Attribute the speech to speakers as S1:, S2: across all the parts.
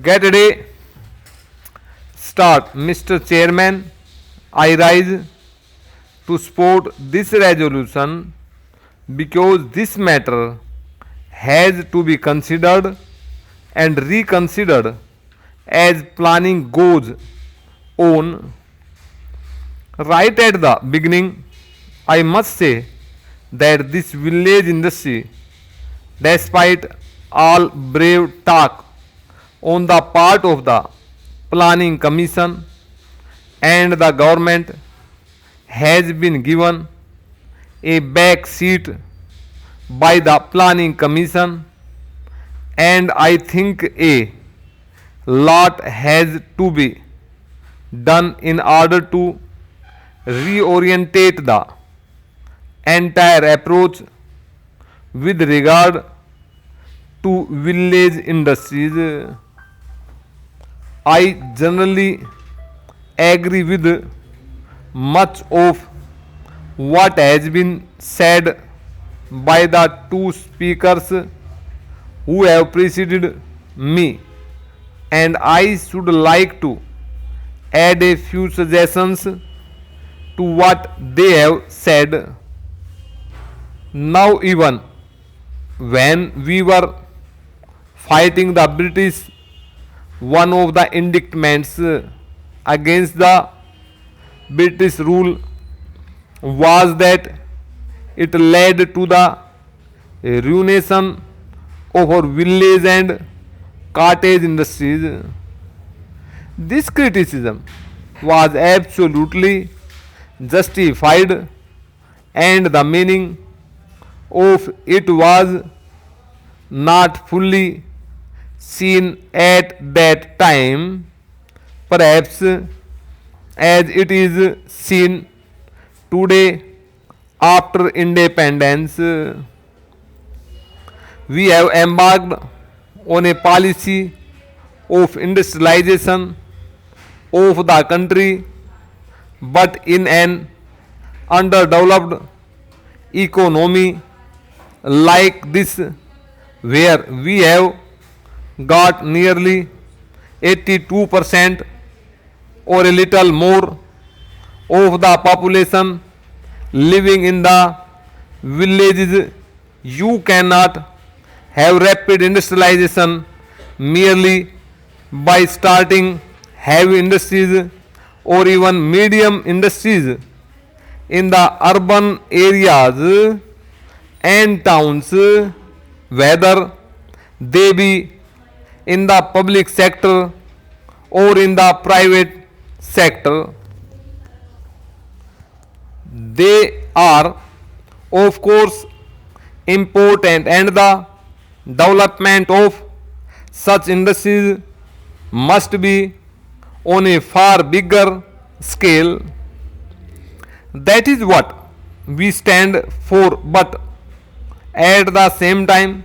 S1: Get ready. Start. Mr. Chairman, I rise to support this resolution because this matter has to be considered and reconsidered as planning goes on. Right at the beginning, I must say that this village industry, despite all brave talk on the part of the planning commission and the government, has been given a back seat by the planning commission, and I think a lot has to be done in order to reorientate the entire approach with regard to village industries. I generally agree with much of what has been said by the two speakers who have preceded me, and I should like to add a few suggestions to what they have said. Now, even when we were fighting the British, one of the indictments against the British rule was that it led to the ruination of our village and cottage industries. This criticism was absolutely justified, and the meaning of it was not fully seen at that time, perhaps as it is seen today after independence. We have embarked on a policy of industrialization of the country, but in an underdeveloped economy like this, where we have got nearly 82% or a little more of the population living in the villages, you cannot have rapid industrialization merely by starting heavy industries or even medium industries in the urban areas and towns, whether they be in the public sector or in the private sector. They are, of course, important, and the development of such industries must be on a far bigger scale. That is what we stand for, but at the same time,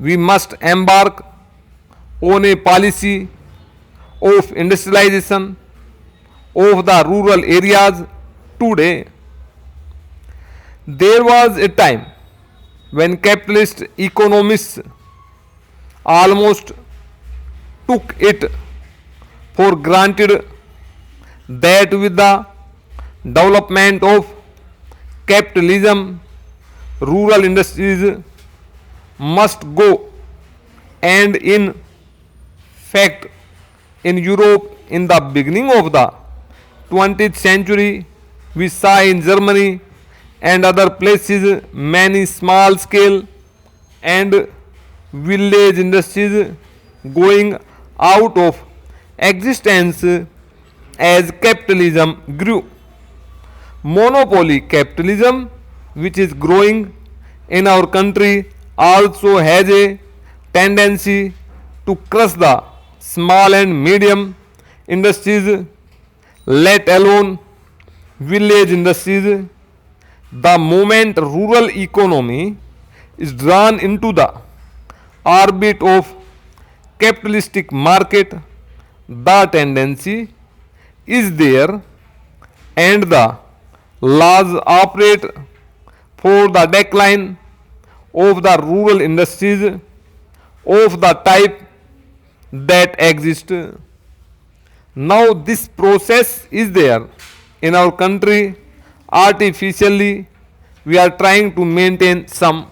S1: we must embark on a policy of industrialization of the rural areas today. There was a time when capitalist economists almost took it for granted that with the development of capitalism, rural industries must go, and in fact, in Europe in the beginning of the 20th century, we saw in Germany and other places many small scale and village industries going out of existence as capitalism grew. Monopoly capitalism, which is growing in our country, also has a tendency to crush the small and medium industries, let alone village industries. The moment rural economy is drawn into the orbit of capitalistic market, the tendency is there, and the laws operate for the decline of the rural industries of the type that exist. Now this process is there in our country artificially. We are trying to maintain some